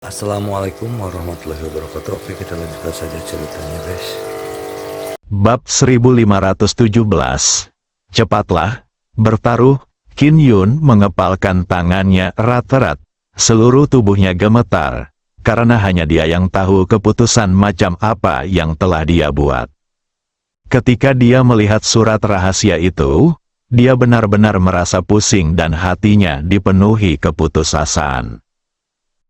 Assalamualaikum warahmatullahi wabarakatuh. Oke, kita lanjutkan saja ceritanya, guys. Bab 1517. Cepatlah, bertaruh. Qin Yun mengepalkan tangannya erat-erat. Seluruh tubuhnya gemetar, karena hanya dia yang tahu keputusan macam apa yang telah dia buat. Ketika dia melihat surat rahasia itu, dia benar-benar merasa pusing dan hatinya dipenuhi keputusasaan.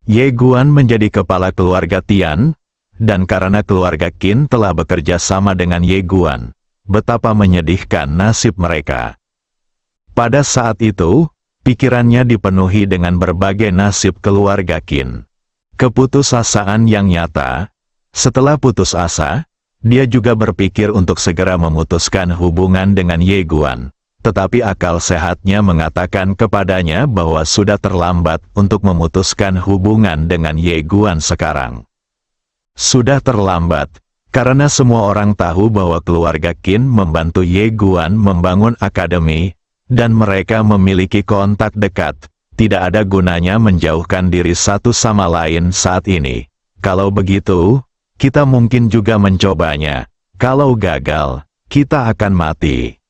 Ye Guan menjadi kepala keluarga Tian, dan karena keluarga Qin telah bekerja sama dengan Ye Guan, betapa menyedihkan nasib mereka. Pada saat itu, pikirannya dipenuhi dengan berbagai nasib keluarga Qin. Keputusasaan yang nyata. Setelah putus asa, dia juga berpikir untuk segera memutuskan hubungan dengan Ye Guan. Tetapi akal sehatnya mengatakan kepadanya bahwa sudah terlambat untuk memutuskan hubungan dengan Ye Guan sekarang. Sudah terlambat, karena semua orang tahu bahwa keluarga Qin membantu Ye Guan membangun akademi, dan mereka memiliki kontak dekat. Tidak ada gunanya menjauhkan diri satu sama lain saat ini. Kalau begitu, kita mungkin juga mencobanya. Kalau gagal, kita akan mati.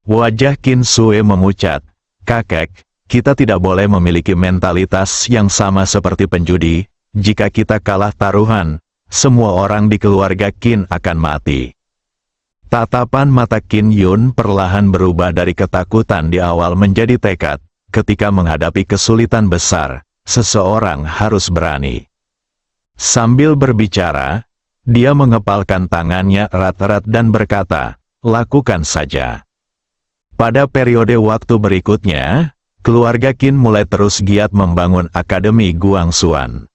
Wajah Qin Sue memucat. Kakek, kita tidak boleh memiliki mentalitas yang sama seperti penjudi. Jika kita kalah taruhan, semua orang di keluarga Qin akan mati. Tatapan mata Qin Yun perlahan berubah dari ketakutan di awal menjadi tekad. Ketika menghadapi kesulitan besar, seseorang harus berani. Sambil berbicara, dia mengepalkan tangannya erat-erat dan berkata, "Lakukan saja." Pada periode waktu berikutnya, keluarga Qin mulai terus giat membangun Akademi Guangxuan.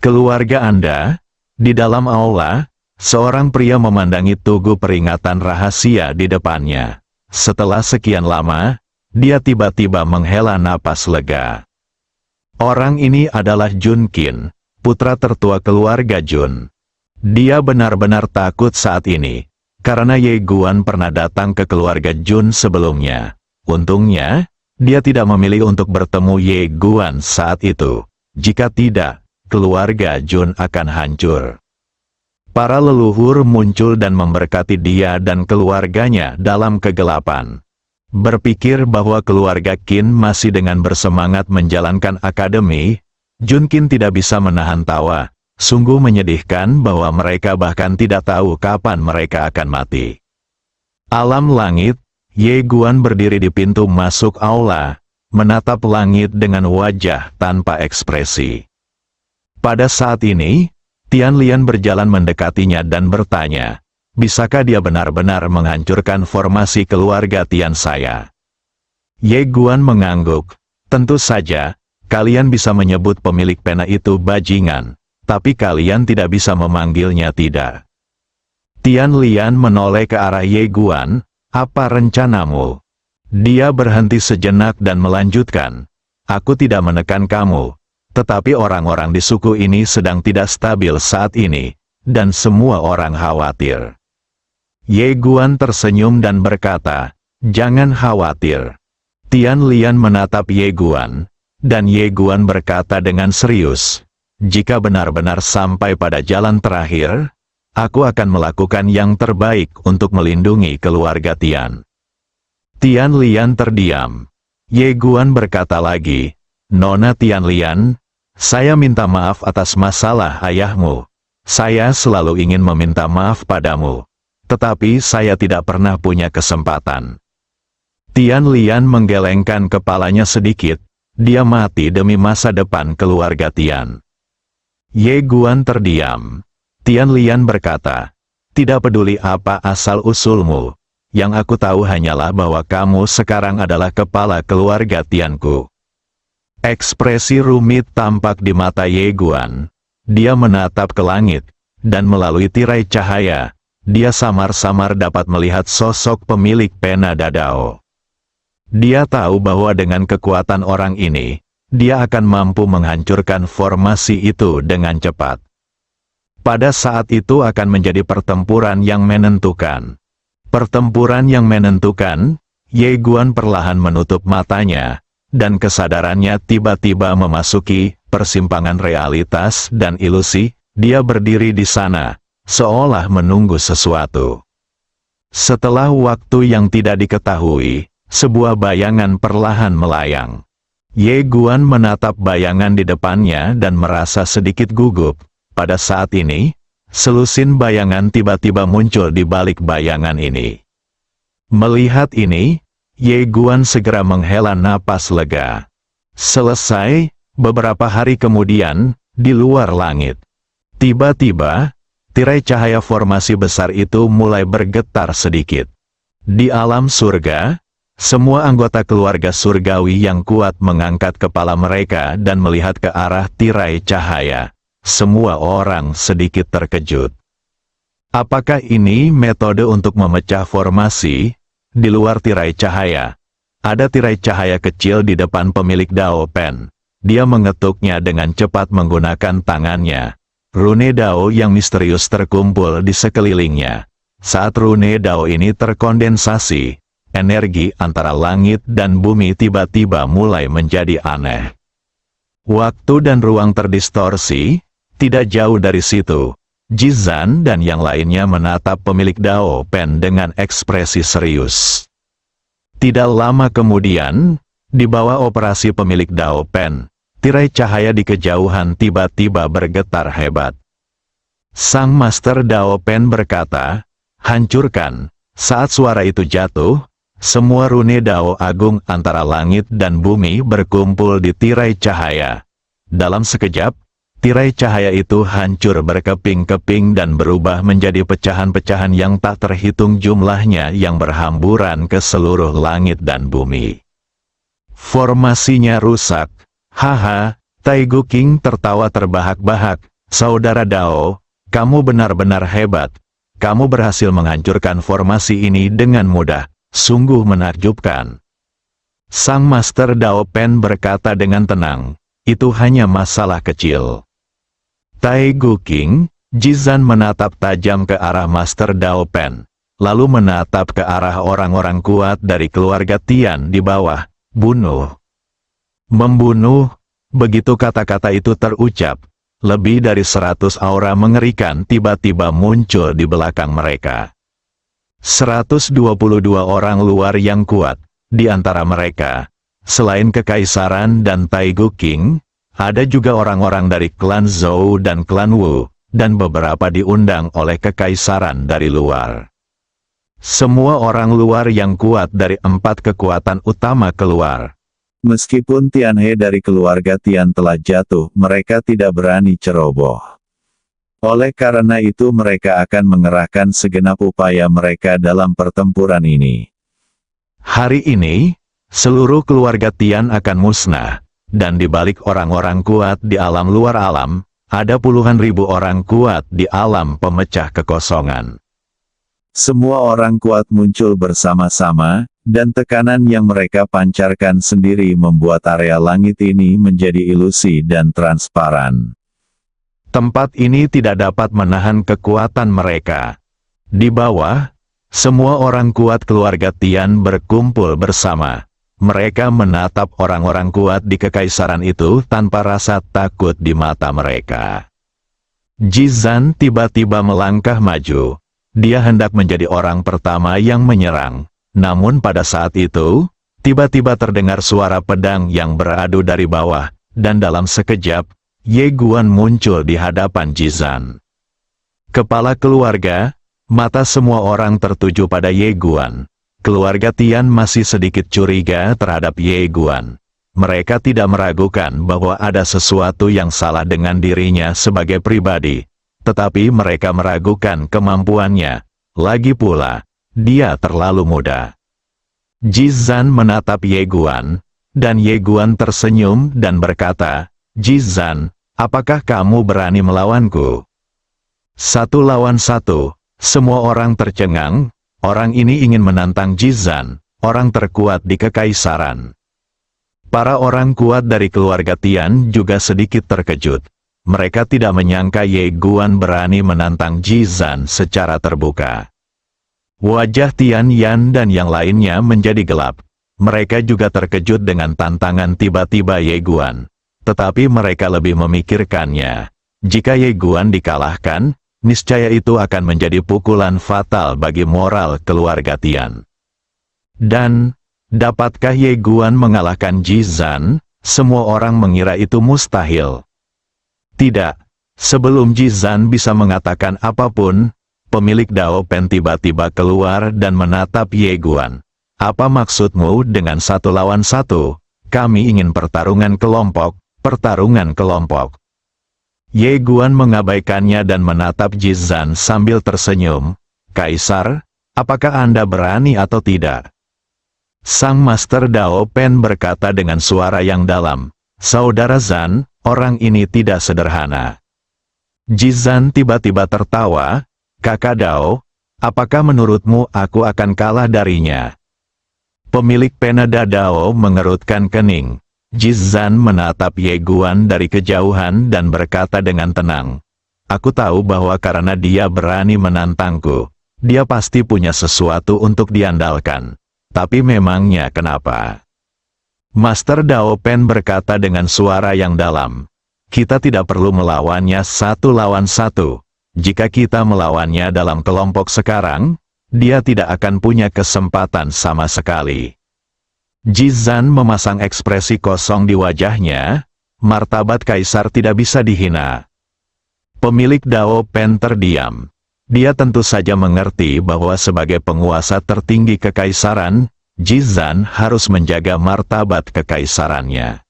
Keluarga Anda, di dalam aula, seorang pria memandangi tugu peringatan rahasia di depannya. Setelah sekian lama, dia tiba-tiba menghela napas lega. Orang ini adalah Jun Qin, putra tertua keluarga Jun. Dia benar-benar takut saat ini, karena Ye Guan pernah datang ke keluarga Jun sebelumnya. Untungnya, dia tidak memilih untuk bertemu Ye Guan saat itu. Jika tidak, keluarga Jun akan hancur. Para leluhur muncul dan memberkati dia dan keluarganya dalam kegelapan. Berpikir bahwa keluarga Qin masih dengan bersemangat menjalankan akademi, Jun Qin tidak bisa menahan tawa. Sungguh menyedihkan bahwa mereka bahkan tidak tahu kapan mereka akan mati. Alam langit, Ye Guan berdiri di pintu masuk aula, menatap langit dengan wajah tanpa ekspresi. Pada saat ini, Tian Lian berjalan mendekatinya dan bertanya, "Bisakah dia benar-benar menghancurkan formasi keluarga Tian saya?" Ye Guan mengangguk, "Tentu saja, kalian bisa menyebut pemilik pena itu bajingan. Tapi kalian tidak bisa memanggilnya tidak." Tian Lian menoleh ke arah Ye Guan, "Apa rencanamu?" Dia berhenti sejenak dan melanjutkan, "Aku tidak menekan kamu, tetapi orang-orang di suku ini sedang tidak stabil saat ini, dan semua orang khawatir." Ye Guan tersenyum dan berkata, "Jangan khawatir." Tian Lian menatap Ye Guan, dan Ye Guan berkata dengan serius, "Jika benar-benar sampai pada jalan terakhir, aku akan melakukan yang terbaik untuk melindungi keluarga Tian." Tian Lian terdiam. Ye Guan berkata lagi, "Nona Tian Lian, saya minta maaf atas masalah ayahmu. Saya selalu ingin meminta maaf padamu, tetapi saya tidak pernah punya kesempatan." Tian Lian menggelengkan kepalanya sedikit. Dia mati demi masa depan keluarga Tian. Ye Guan terdiam. Tian Lian berkata, "Tidak peduli apa asal-usulmu. Yang aku tahu hanyalah bahwa kamu sekarang adalah kepala keluarga Tianku." Ekspresi rumit tampak di mata Ye Guan. Dia menatap ke langit, dan melalui tirai cahaya, dia samar-samar dapat melihat sosok pemilik pena Dadao. Dia tahu bahwa dengan kekuatan orang ini, dia akan mampu menghancurkan formasi itu dengan cepat. Pada saat itu akan menjadi pertempuran yang menentukan. Pertempuran yang menentukan. Ye Guan perlahan menutup matanya, dan kesadarannya tiba-tiba memasuki persimpangan realitas dan ilusi, dia berdiri di sana, seolah menunggu sesuatu. Setelah waktu yang tidak diketahui, sebuah bayangan perlahan melayang. Ye Guan menatap bayangan di depannya dan merasa sedikit gugup. Pada saat ini, selusin bayangan tiba-tiba muncul di balik bayangan ini. Melihat ini, Ye Guan segera menghela napas lega. Selesai, beberapa hari kemudian, di luar langit. Tiba-tiba, tirai cahaya formasi besar itu mulai bergetar sedikit. Di alam surga, semua anggota keluarga surgawi yang kuat mengangkat kepala mereka dan melihat ke arah tirai cahaya. Semua orang sedikit terkejut. Apakah ini metode untuk memecah formasi? Di luar tirai cahaya, ada tirai cahaya kecil di depan pemilik Dao Pen. Dia mengetuknya dengan cepat menggunakan tangannya. Rune Dao yang misterius terkumpul di sekelilingnya. Saat rune Dao ini terkondensasi, energi antara langit dan bumi tiba-tiba mulai menjadi aneh. Waktu dan ruang terdistorsi. Tidak jauh dari situ, Jizan dan yang lainnya menatap pemilik Dao Pen dengan ekspresi serius. Tidak lama kemudian, di bawah operasi pemilik Dao Pen, tirai cahaya di kejauhan tiba-tiba bergetar hebat. Sang Master Dao Pen berkata, "Hancurkan." Saat suara itu jatuh, semua rune Dao Agung antara langit dan bumi berkumpul di tirai cahaya. Dalam sekejap, tirai cahaya itu hancur berkeping-keping dan berubah menjadi pecahan-pecahan yang tak terhitung jumlahnya yang berhamburan ke seluruh langit dan bumi. Formasinya rusak. Haha, Taigu King tertawa terbahak-bahak. Saudara Dao, kamu benar-benar hebat. Kamu berhasil menghancurkan formasi ini dengan mudah. Sungguh menakjubkan. Sang Master Dao Pen berkata dengan tenang, itu hanya masalah kecil. Taigu King, Jizan menatap tajam ke arah Master Dao Pen, lalu menatap ke arah orang-orang kuat dari keluarga Tian di bawah. Bunuh. Membunuh. Begitu kata-kata itu terucap, lebih dari 100 aura mengerikan tiba-tiba muncul di belakang mereka. 122 orang luar yang kuat, di antara mereka, selain Kekaisaran dan Taigu King, ada juga orang-orang dari klan Zhou dan klan Wu, dan beberapa diundang oleh Kekaisaran dari luar. Semua orang luar yang kuat dari 4 kekuatan utama keluar. Meskipun Tianhe dari keluarga Tian telah jatuh, mereka tidak berani ceroboh. Oleh karena itu mereka akan mengerahkan segenap upaya mereka dalam pertempuran ini. Hari ini, seluruh keluarga Tian akan musnah. Dan di balik orang-orang kuat di alam luar alam, ada puluhan ribu orang kuat di alam pemecah kekosongan. Semua orang kuat muncul bersama-sama, dan tekanan yang mereka pancarkan sendiri membuat area langit ini menjadi ilusi dan transparan. Tempat ini tidak dapat menahan kekuatan mereka. Di bawah, semua orang kuat keluarga Tian berkumpul bersama. Mereka menatap orang-orang kuat di kekaisaran itu tanpa rasa takut di mata mereka. Jizan tiba-tiba melangkah maju. Dia hendak menjadi orang pertama yang menyerang. Namun pada saat itu, tiba-tiba terdengar suara pedang yang beradu dari bawah, dan dalam sekejap, Ye Guan muncul di hadapan Jizan. Kepala keluarga, mata semua orang tertuju pada Ye Guan. Keluarga Tian masih sedikit curiga terhadap Ye Guan. Mereka tidak meragukan bahwa ada sesuatu yang salah dengan dirinya sebagai pribadi, tetapi mereka meragukan kemampuannya. Lagi pula, dia terlalu muda. Jizan menatap Ye Guan, dan Ye Guan tersenyum dan berkata, "Jizan, apakah kamu berani melawanku?" 1 lawan 1, semua orang tercengang. Orang ini ingin menantang Jizan, orang terkuat di kekaisaran. Para orang kuat dari keluarga Tian juga sedikit terkejut. Mereka tidak menyangka Ye Guan berani menantang Jizan secara terbuka. Wajah Tian Yan dan yang lainnya menjadi gelap. Mereka juga terkejut dengan tantangan tiba-tiba Ye Guan. tetapi mereka lebih memikirkannya. Jika Ye Guan dikalahkan, niscaya itu akan menjadi pukulan fatal bagi moral keluarga Tian. Dan, dapatkah Ye Guan mengalahkan Ji Zan? Semua orang mengira itu mustahil. Tidak, sebelum Ji Zan bisa mengatakan apapun, pemilik Dao Pen tiba-tiba keluar dan menatap Ye Guan. Apa maksudmu dengan 1 lawan 1? Kami ingin pertarungan kelompok, pertarungan kelompok. Ye Guan mengabaikannya dan menatap Ji Zan sambil tersenyum. Kaisar, apakah Anda berani atau tidak? Sang Master Dao Pen berkata dengan suara yang dalam, Saudara Zan, orang ini tidak sederhana. Ji Zan tiba-tiba tertawa, Kakak Dao, apakah menurutmu aku akan kalah darinya? Pemilik Penada Dao mengerutkan kening. Ji Zan menatap Ye Guan dari kejauhan dan berkata dengan tenang, Aku tahu bahwa karena dia berani menantangku, dia pasti punya sesuatu untuk diandalkan. Tapi memangnya kenapa? Master Dao Pen berkata dengan suara yang dalam, Kita tidak perlu melawannya 1 lawan 1. Jika kita melawannya dalam kelompok sekarang, dia tidak akan punya kesempatan sama sekali. Ji Zan memasang ekspresi kosong di wajahnya, martabat kaisar tidak bisa dihina. Pemilik Dao Pen terdiam. Dia tentu saja mengerti bahwa sebagai penguasa tertinggi kekaisaran, Ji Zan harus menjaga martabat kekaisarannya.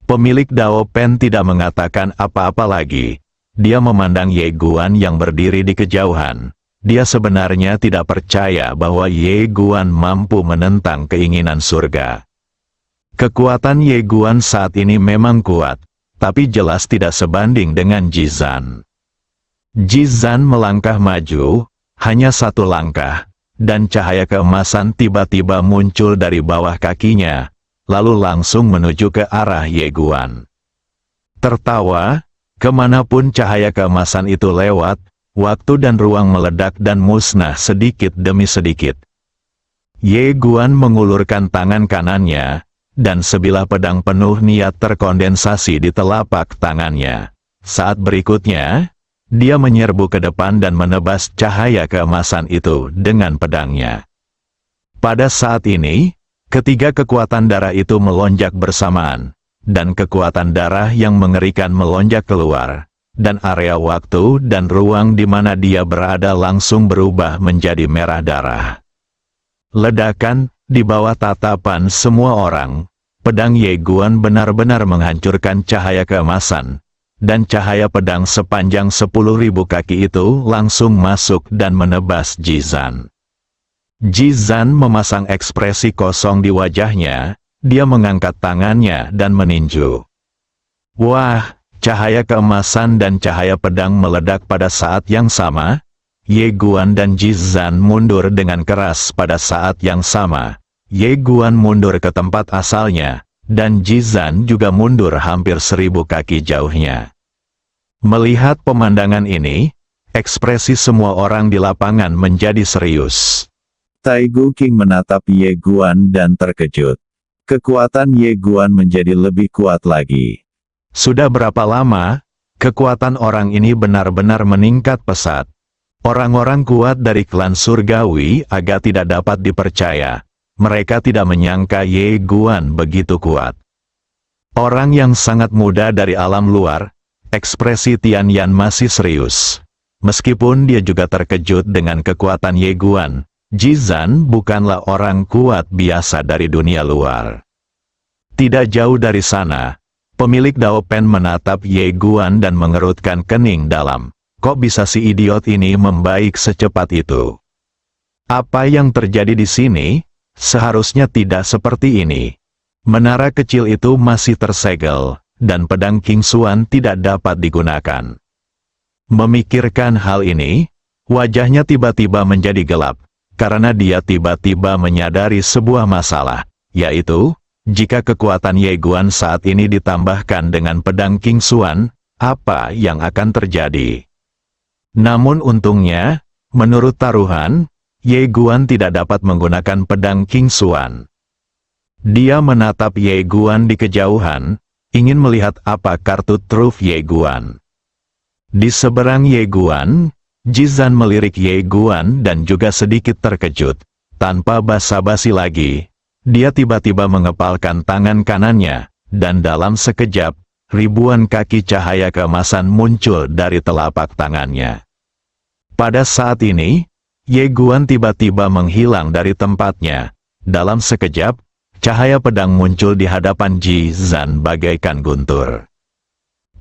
Pemilik Dao Pen tidak mengatakan apa-apa lagi. Dia memandang Ye Guan yang berdiri di kejauhan. Dia sebenarnya tidak percaya bahwa Ye Guan mampu menentang keinginan surga. Kekuatan Ye Guan saat ini memang kuat, tapi jelas tidak sebanding dengan Ji Zan. Ji Zan melangkah maju, hanya 1 langkah, dan cahaya keemasan tiba-tiba muncul dari bawah kakinya, lalu langsung menuju ke arah Ye Guan. Tertawa, kemanapun cahaya keemasan itu lewat, waktu dan ruang meledak dan musnah sedikit demi sedikit. Ye Guan mengulurkan tangan kanannya, dan sebilah pedang penuh niat terkondensasi di telapak tangannya. Saat berikutnya, dia menyerbu ke depan dan menebas cahaya keemasan itu dengan pedangnya. Pada saat ini, ketiga kekuatan darah itu melonjak bersamaan, dan kekuatan darah yang mengerikan melonjak keluar. Dan area waktu dan ruang di mana dia berada langsung berubah menjadi merah darah. Ledakan, di bawah tatapan semua orang, pedang Ye Guan benar-benar menghancurkan cahaya keemasan, dan cahaya pedang sepanjang 10.000 kaki itu langsung masuk dan menebas Ji Zan. Ji Zan memasang ekspresi kosong di wajahnya, dia mengangkat tangannya dan meninju. Wah! Cahaya keemasan dan cahaya pedang meledak pada saat yang sama. Ye Guan dan Ji Zan mundur dengan keras pada saat yang sama. Ye Guan mundur ke tempat asalnya, dan Ji Zan juga mundur hampir 1000 kaki jauhnya. Melihat pemandangan ini, ekspresi semua orang di lapangan menjadi serius. Taigu King menatap Ye Guan dan terkejut. Kekuatan Ye Guan menjadi lebih kuat lagi. Sudah berapa lama, kekuatan orang ini benar-benar meningkat pesat. Orang-orang kuat dari klan surgawi agak tidak dapat dipercaya. Mereka tidak menyangka Ye Guan begitu kuat. Orang yang sangat muda dari alam luar, ekspresi Tian Yan masih serius. Meskipun dia juga terkejut dengan kekuatan Ye Guan, Ji Zan bukanlah orang kuat biasa dari dunia luar. Tidak jauh dari sana, pemilik Dao Pen menatap Ye Guan dan mengerutkan kening dalam. Kok bisa si idiot ini membaik secepat itu? Apa yang terjadi di sini? Seharusnya tidak seperti ini. Menara kecil itu masih tersegel, dan pedang King Xuan tidak dapat digunakan. Memikirkan hal ini, wajahnya tiba-tiba menjadi gelap, karena dia tiba-tiba menyadari sebuah masalah, yaitu, jika kekuatan Ye Guan saat ini ditambahkan dengan pedang King Xuan, apa yang akan terjadi? Namun untungnya, menurut taruhan, Ye Guan tidak dapat menggunakan pedang King Xuan. Dia menatap Ye Guan di kejauhan, ingin melihat apa kartu truf Ye Guan. Di seberang Ye Guan, Jizan melirik Ye Guan dan juga sedikit terkejut. Tanpa basa-basi lagi, dia tiba-tiba mengepalkan tangan kanannya, dan dalam sekejap, ribuan kaki cahaya keemasan muncul dari telapak tangannya. Pada saat ini, Ye Guan tiba-tiba menghilang dari tempatnya. Dalam sekejap, cahaya pedang muncul di hadapan Jizan bagaikan guntur.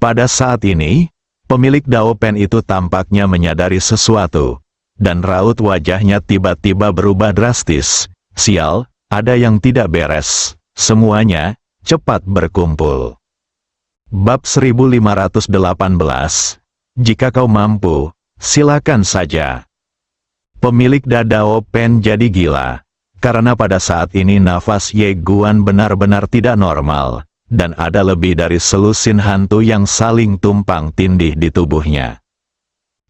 Pada saat ini, pemilik Dao Pen itu tampaknya menyadari sesuatu, dan raut wajahnya tiba-tiba berubah drastis. Sial, ada yang tidak beres. Semuanya cepat berkumpul. Bab 1518. Jika kau mampu, silakan saja. Pemilik Dao Pen jadi gila, karena pada saat ini nafas Ye Guan benar-benar tidak normal, dan ada lebih dari selusin hantu yang saling tumpang tindih di tubuhnya.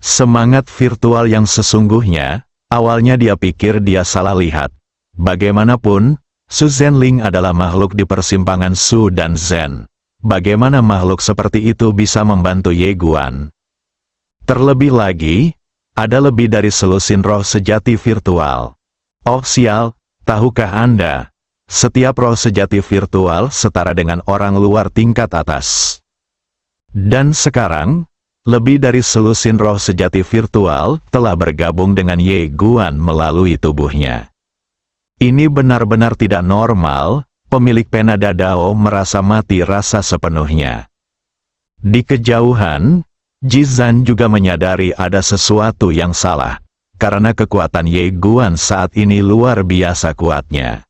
Semangat virtual yang sesungguhnya, awalnya dia pikir dia salah lihat. Bagaimanapun, Su Zhenling adalah makhluk di persimpangan Su dan Zhen. Bagaimana makhluk seperti itu bisa membantu Ye Guan? Terlebih lagi, ada lebih dari selusin roh sejati virtual. Oh sial, tahukah Anda? Setiap roh sejati virtual setara dengan orang luar tingkat atas. Dan sekarang, lebih dari selusin roh sejati virtual telah bergabung dengan Ye Guan melalui tubuhnya. Ini benar-benar tidak normal. Pemilik pena Dao merasa mati rasa sepenuhnya. Di kejauhan, Jizan juga menyadari ada sesuatu yang salah, karena kekuatan Ye Guan saat ini luar biasa kuatnya.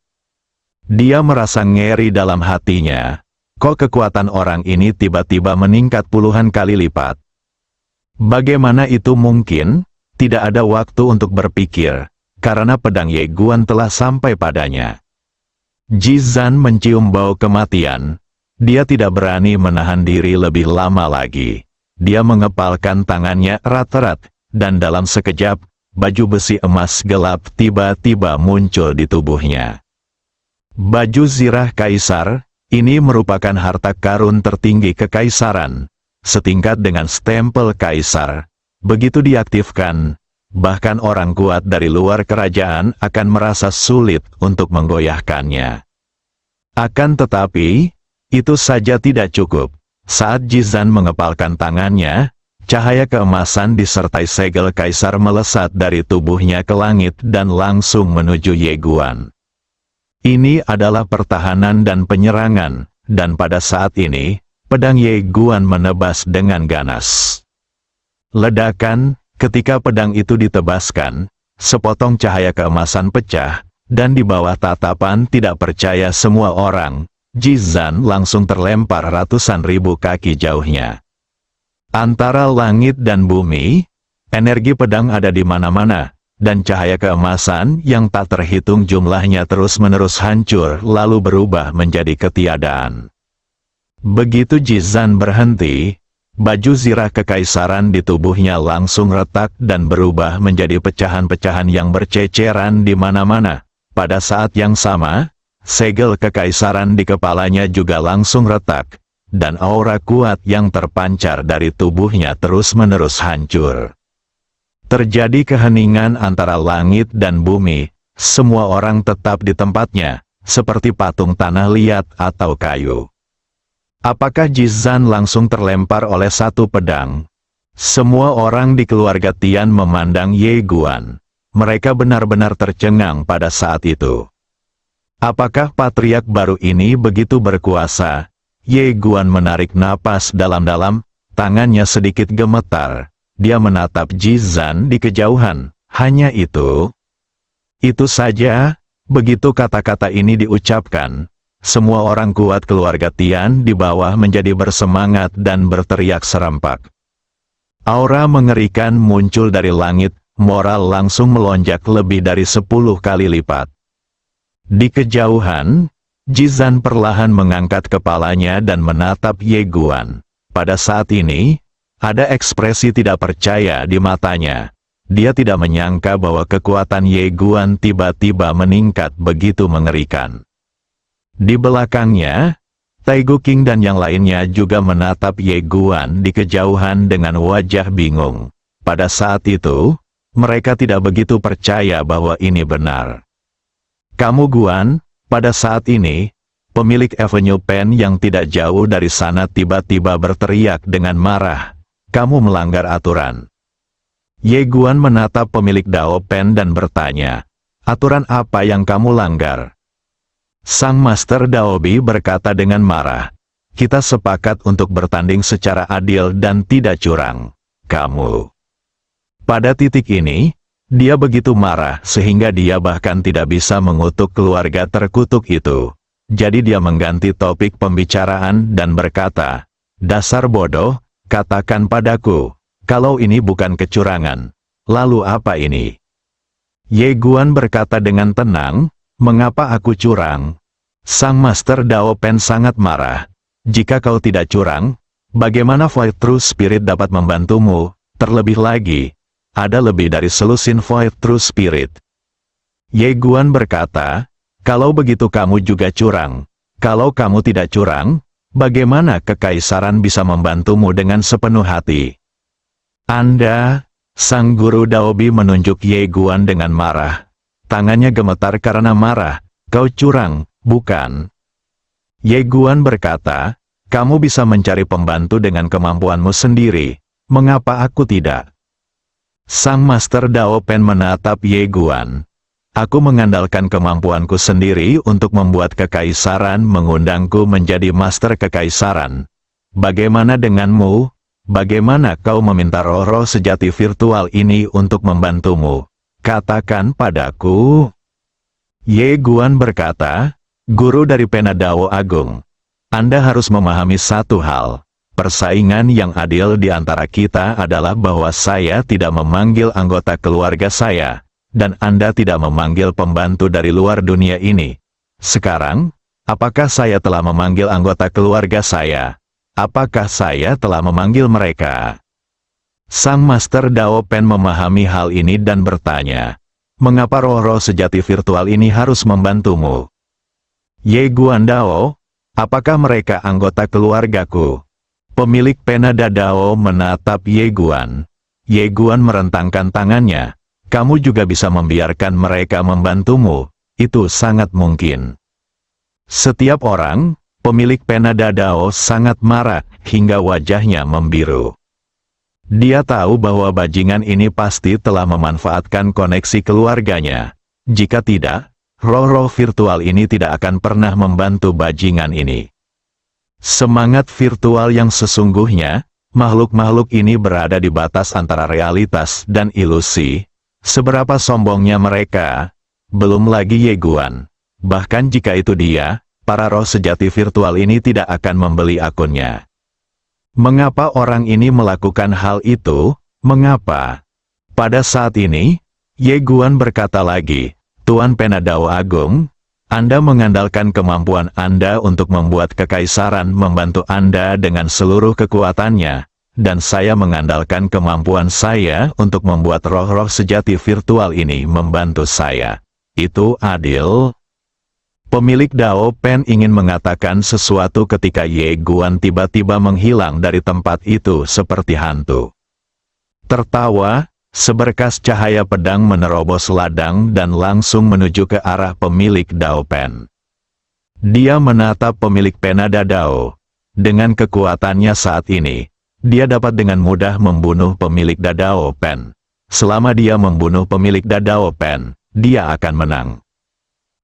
Dia merasa ngeri dalam hatinya. Kok kekuatan orang ini tiba-tiba meningkat puluhan kali lipat? Bagaimana itu mungkin? Tidak ada waktu untuk berpikir, karena pedang Ye Guan telah sampai padanya. Jizan mencium bau kematian. Dia tidak berani menahan diri lebih lama lagi. Dia mengepalkan tangannya erat-erat, dan dalam sekejap, baju besi emas gelap tiba-tiba muncul di tubuhnya. Baju zirah kaisar, ini merupakan harta karun tertinggi kekaisaran, setingkat dengan stempel kaisar. Begitu diaktifkan, bahkan orang kuat dari luar kerajaan akan merasa sulit untuk menggoyahkannya. Akan tetapi, itu saja tidak cukup. Saat Jizan mengepalkan tangannya, cahaya keemasan disertai segel kaisar melesat dari tubuhnya ke langit dan langsung menuju Ye Guan. Ini adalah pertahanan dan penyerangan, dan pada saat ini, pedang Ye Guan menebas dengan ganas. Ledakan, ketika pedang itu ditebaskan, sepotong cahaya keemasan pecah, dan di bawah tatapan tidak percaya semua orang, Jizan langsung terlempar ratusan ribu kaki jauhnya. Antara langit dan bumi, energi pedang ada di mana-mana, dan cahaya keemasan yang tak terhitung jumlahnya terus-menerus hancur lalu berubah menjadi ketiadaan. Begitu Jizan berhenti, baju zirah kekaisaran di tubuhnya langsung retak dan berubah menjadi pecahan-pecahan yang berceceran di mana-mana. Pada saat yang sama, segel kekaisaran di kepalanya juga langsung retak, dan aura kuat yang terpancar dari tubuhnya terus-menerus hancur. Terjadi keheningan antara langit dan bumi, semua orang tetap di tempatnya, seperti patung tanah liat atau kayu. Apakah Jizan langsung terlempar oleh satu pedang? Semua orang di keluarga Tian memandang Ye Guan. Mereka benar-benar tercengang pada saat itu. Apakah patriark baru ini begitu berkuasa? Ye Guan menarik napas dalam-dalam, tangannya sedikit gemetar. Dia menatap Jizan di kejauhan. Hanya itu? Itu saja. Begitu kata-kata ini diucapkan, semua orang kuat keluarga Tian di bawah menjadi bersemangat dan berteriak serempak. Aura mengerikan muncul dari langit, moral langsung melonjak lebih dari 10 kali lipat. Di kejauhan, Jizan perlahan mengangkat kepalanya dan menatap Ye Guan. Pada saat ini, ada ekspresi tidak percaya di matanya. Dia tidak menyangka bahwa kekuatan Ye Guan tiba-tiba meningkat begitu mengerikan. Di belakangnya, Taigu King dan yang lainnya juga menatap Ye Guan di kejauhan dengan wajah bingung. Pada saat itu, mereka tidak begitu percaya bahwa ini benar. Kamu Guan, pada saat ini, pemilik Avenue Pen yang tidak jauh dari sana tiba-tiba berteriak dengan marah. Kamu melanggar aturan. Ye Guan menatap pemilik Dao Pen dan bertanya, aturan apa yang kamu langgar? Sang Master Daobi berkata dengan marah, kita sepakat untuk bertanding secara adil dan tidak curang. Kamu. Pada titik ini, dia begitu marah sehingga dia bahkan tidak bisa mengutuk keluarga terkutuk itu. Jadi dia mengganti topik pembicaraan dan berkata, dasar bodoh, katakan padaku, kalau ini bukan kecurangan, lalu apa ini? Ye Guan berkata dengan tenang, mengapa aku curang? Sang Master Dao Pen sangat marah. Jika kau tidak curang, bagaimana Void True Spirit dapat membantumu? Terlebih lagi, ada lebih dari selusin Void True Spirit. Ye Guan berkata, kalau begitu kamu juga curang. Kalau kamu tidak curang, bagaimana kekaisaran bisa membantumu dengan sepenuh hati? Anda, sang guru Daobi menunjuk Ye Guan dengan marah. Tangannya gemetar karena marah. Kau curang, bukan? Ye Guan berkata, kamu bisa mencari pembantu dengan kemampuanmu sendiri. Mengapa aku tidak? Sang Master Dao Pen menatap Ye Guan. Aku mengandalkan kemampuanku sendiri untuk membuat kekaisaran mengundangku menjadi Master Kekaisaran. Bagaimana denganmu? Bagaimana kau meminta roh-roh sejati virtual ini untuk membantumu? Katakan padaku. Ye Guan berkata, guru dari Pena Dao Agung, Anda harus memahami satu hal. Persaingan yang adil di antara kita adalah bahwa saya tidak memanggil anggota keluarga saya, dan Anda tidak memanggil pembantu dari luar dunia ini. Sekarang, apakah saya telah memanggil anggota keluarga saya? Apakah saya telah memanggil mereka? Sang Master Dao Pen memahami hal ini dan bertanya, mengapa roh-roh sejati virtual ini harus membantumu? Ye Guan Dao, apakah mereka anggota keluargaku? Pemilik Pena Dao menatap Ye Guan. Ye Guan merentangkan tangannya. Kamu juga bisa membiarkan mereka membantumu. Itu sangat mungkin. Setiap orang, pemilik Pena Dao sangat marah hingga wajahnya membiru. Dia tahu bahwa bajingan ini pasti telah memanfaatkan koneksi keluarganya. Jika tidak, roh-roh virtual ini tidak akan pernah membantu bajingan ini. Semangat virtual yang sesungguhnya, makhluk-makhluk ini berada di batas antara realitas dan ilusi. Seberapa sombongnya mereka, belum lagi Ye Guan. Bahkan jika itu dia, para roh sejati virtual ini tidak akan membeli akunnya. Mengapa orang ini melakukan hal itu? Mengapa? Pada saat ini, Ye Guan berkata lagi, Tuan Pena Dao Agung, Anda mengandalkan kemampuan Anda untuk membuat kekaisaran membantu Anda dengan seluruh kekuatannya, dan saya mengandalkan kemampuan saya untuk membuat roh-roh sejati virtual ini membantu saya. Itu adil? Pemilik Dao Pen ingin mengatakan sesuatu ketika Ye Guan tiba-tiba menghilang dari tempat itu seperti hantu. Tertawa, seberkas cahaya pedang menerobos ladang dan langsung menuju ke arah pemilik Dao Pen. Dia menatap pemilik Pena Dao. Dengan kekuatannya saat ini, dia dapat dengan mudah membunuh pemilik Dao Pen. Selama dia membunuh pemilik Dao Pen, dia akan menang.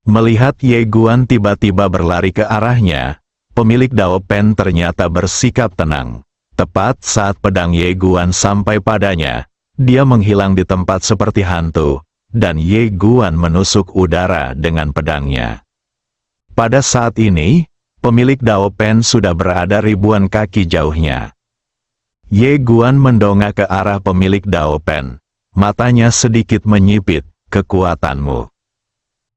Melihat Ye Guan tiba-tiba berlari ke arahnya, pemilik Dao Pen ternyata bersikap tenang. Tepat saat pedang Ye Guan sampai padanya, dia menghilang di tempat seperti hantu, dan Ye Guan menusuk udara dengan pedangnya. Pada saat ini, pemilik Dao Pen sudah berada ribuan kaki jauhnya. Ye Guan mendongak ke arah pemilik Dao Pen. Matanya sedikit menyipit, kekuatanmu.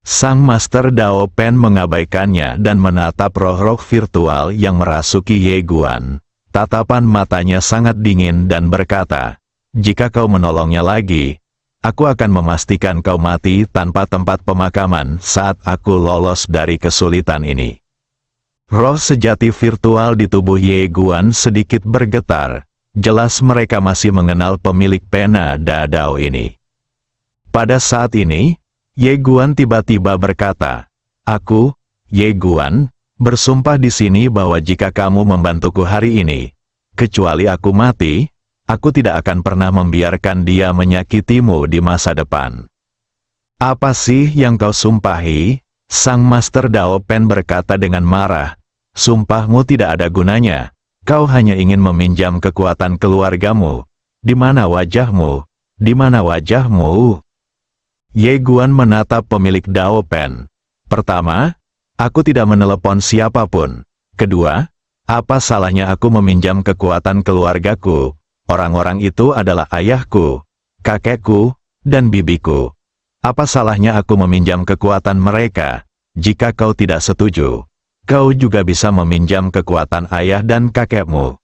Sang Master Dao Pen mengabaikannya dan menatap roh-roh virtual yang merasuki Ye Guan. Tatapan matanya sangat dingin dan berkata, jika kau menolongnya lagi, aku akan memastikan kau mati tanpa tempat pemakaman saat aku lolos dari kesulitan ini. Roh sejati virtual di tubuh Ye Guan sedikit bergetar. Jelas mereka masih mengenal pemilik pena Dadao ini. Pada saat ini, Ye Guan tiba-tiba berkata, "Aku, Ye Guan, bersumpah di sini bahwa jika kamu membantuku hari ini, kecuali aku mati, aku tidak akan pernah membiarkan dia menyakitimu di masa depan." "Apa sih yang kau sumpahi?" Sang Master Dao Pen berkata dengan marah. "Sumpahmu tidak ada gunanya. Kau hanya ingin meminjam kekuatan keluargamu. Di mana wajahmu? Di mana wajahmu?" Ye Guan menatap pemilik Dao Pen. "Pertama, aku tidak menelepon siapapun. Kedua, apa salahnya aku meminjam kekuatan keluargaku? Orang-orang itu adalah ayahku, kakekku, dan bibiku. Apa salahnya aku meminjam kekuatan mereka? Jika kau tidak setuju, kau juga bisa meminjam kekuatan ayah dan kakekmu."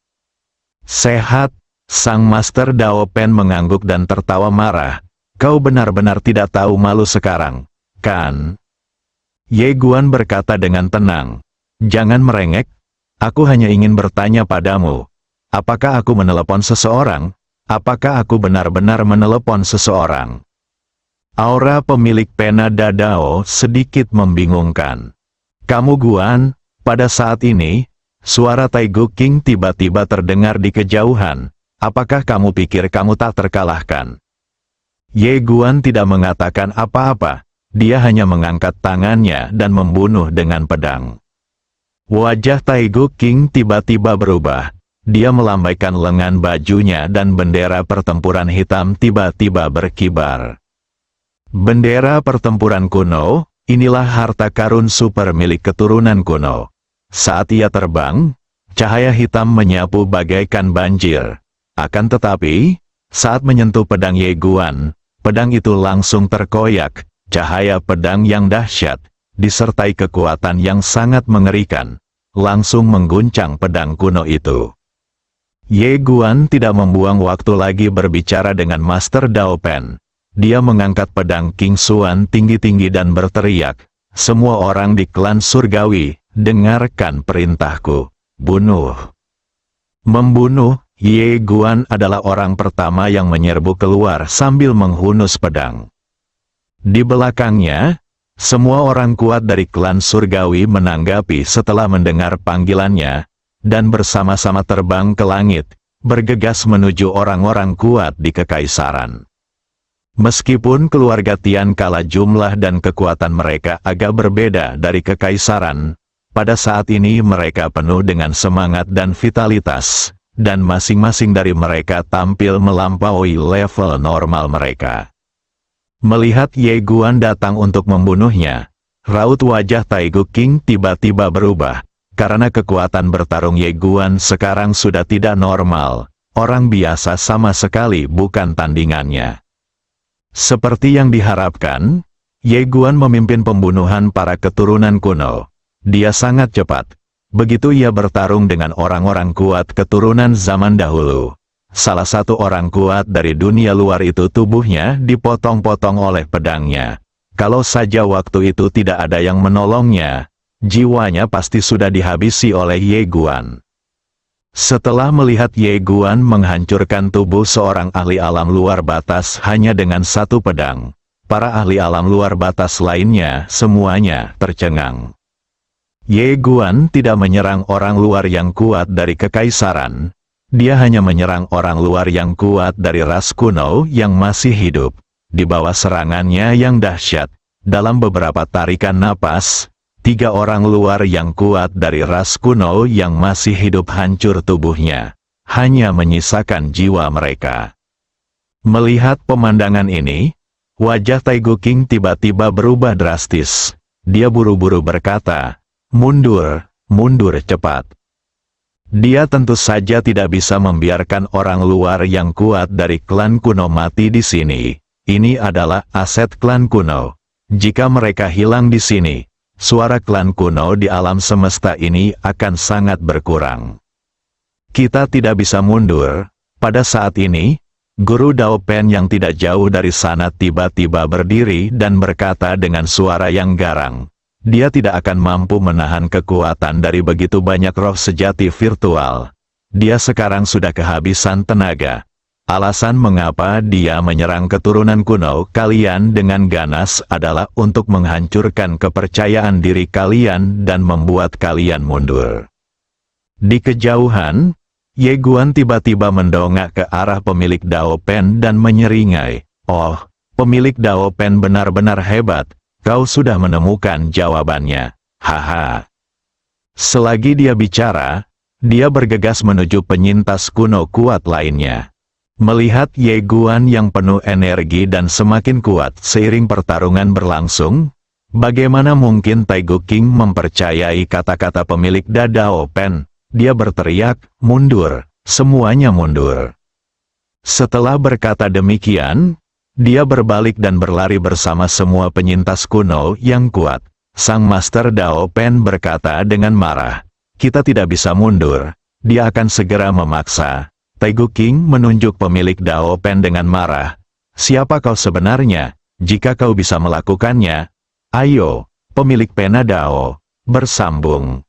"Sehat?" Sang Master Dao Pen mengangguk dan tertawa marah. "Kau benar-benar tidak tahu malu sekarang, kan?" Ye Guan berkata dengan tenang, "Jangan merengek, aku hanya ingin bertanya padamu. Apakah aku menelepon seseorang? Apakah aku benar-benar menelepon seseorang?" Aura pemilik pena Dadao sedikit membingungkan. "Kamu Guan?" Pada saat ini, suara Taigu King tiba-tiba terdengar di kejauhan. "Apakah kamu pikir kamu tak terkalahkan?" Ye Guan tidak mengatakan apa-apa. Dia hanya mengangkat tangannya dan membunuh dengan pedang. Wajah Taigu King tiba-tiba berubah. Dia melambaikan lengan bajunya dan bendera pertempuran hitam tiba-tiba berkibar. Bendera pertempuran kuno, inilah harta karun super milik keturunan kuno. Saat ia terbang, cahaya hitam menyapu bagaikan banjir. Akan tetapi, saat menyentuh pedang Ye Guan, pedang itu langsung terkoyak. Cahaya pedang yang dahsyat, disertai kekuatan yang sangat mengerikan, langsung mengguncang pedang kuno itu. Ye Guan tidak membuang waktu lagi berbicara dengan Master Dao Pen. Dia mengangkat pedang King Xuan tinggi-tinggi dan berteriak, "Semua orang di klan surgawi, dengarkan perintahku. Bunuh." Membunuh, Ye Guan adalah orang pertama yang menyerbu keluar sambil menghunus pedang. Di belakangnya, semua orang kuat dari klan surgawi menanggapi setelah mendengar panggilannya, dan bersama-sama terbang ke langit, bergegas menuju orang-orang kuat di kekaisaran. Meskipun keluarga Tian kalah jumlah dan kekuatan mereka agak berbeda dari kekaisaran, pada saat ini mereka penuh dengan semangat dan vitalitas, dan masing-masing dari mereka tampil melampaui level normal mereka. Melihat Ye Guan datang untuk membunuhnya, raut wajah Taigu King tiba-tiba berubah, karena kekuatan bertarung Ye Guan sekarang sudah tidak normal, orang biasa sama sekali bukan tandingannya. Seperti yang diharapkan, Ye Guan memimpin pembunuhan para keturunan kuno. Dia sangat cepat. Begitu ia bertarung dengan orang-orang kuat keturunan zaman dahulu. Salah satu orang kuat dari dunia luar itu tubuhnya dipotong-potong oleh pedangnya. Kalau saja waktu itu tidak ada yang menolongnya, jiwanya pasti sudah dihabisi oleh Ye Guan. Setelah melihat Ye Guan menghancurkan tubuh seorang ahli alam luar batas hanya dengan satu pedang, para ahli alam luar batas lainnya semuanya tercengang. Ye Guan tidak menyerang orang luar yang kuat dari kekaisaran, dia hanya menyerang orang luar yang kuat dari ras kuno yang masih hidup. Di bawah serangannya yang dahsyat, dalam beberapa tarikan napas, 3 orang luar yang kuat dari ras kuno yang masih hidup hancur tubuhnya, hanya menyisakan jiwa mereka. Melihat pemandangan ini, wajah Taigu King tiba-tiba berubah drastis. Dia buru-buru berkata, "Mundur, mundur cepat." Dia tentu saja tidak bisa membiarkan orang luar yang kuat dari klan kuno mati di sini. Ini adalah aset klan kuno. Jika mereka hilang di sini, suara klan kuno di alam semesta ini akan sangat berkurang. Kita tidak bisa mundur. Pada saat ini, Guru Dao Pen yang tidak jauh dari sana tiba-tiba berdiri dan berkata dengan suara yang garang, Dia tidak akan mampu menahan kekuatan dari begitu banyak roh sejati virtual. Dia sekarang sudah kehabisan tenaga. Alasan mengapa dia menyerang keturunan kuno kalian dengan ganas adalah untuk menghancurkan kepercayaan diri kalian dan membuat kalian mundur. Di kejauhan, Ye Guan tiba-tiba mendongak ke arah pemilik Dao Pen dan menyeringai, "Oh, pemilik Dao Pen benar-benar hebat, kau sudah menemukan jawabannya, haha." Selagi dia bicara, dia bergegas menuju penyintas kuno kuat lainnya. Melihat Ye Guan yang penuh energi dan semakin kuat seiring pertarungan berlangsung, bagaimana mungkin Taigu King mempercayai kata-kata pemilik Dao Pen? Dia berteriak, "Mundur, semuanya mundur." Setelah berkata demikian, dia berbalik dan berlari bersama semua penyintas kuno yang kuat. Sang Master Dao Pen berkata dengan marah, "Kita tidak bisa mundur, dia akan segera memaksa." Taigu King menunjuk pemilik Dao Pen dengan marah, "Siapa kau sebenarnya? Jika kau bisa melakukannya, ayo." Pemilik pena Dao bersambung,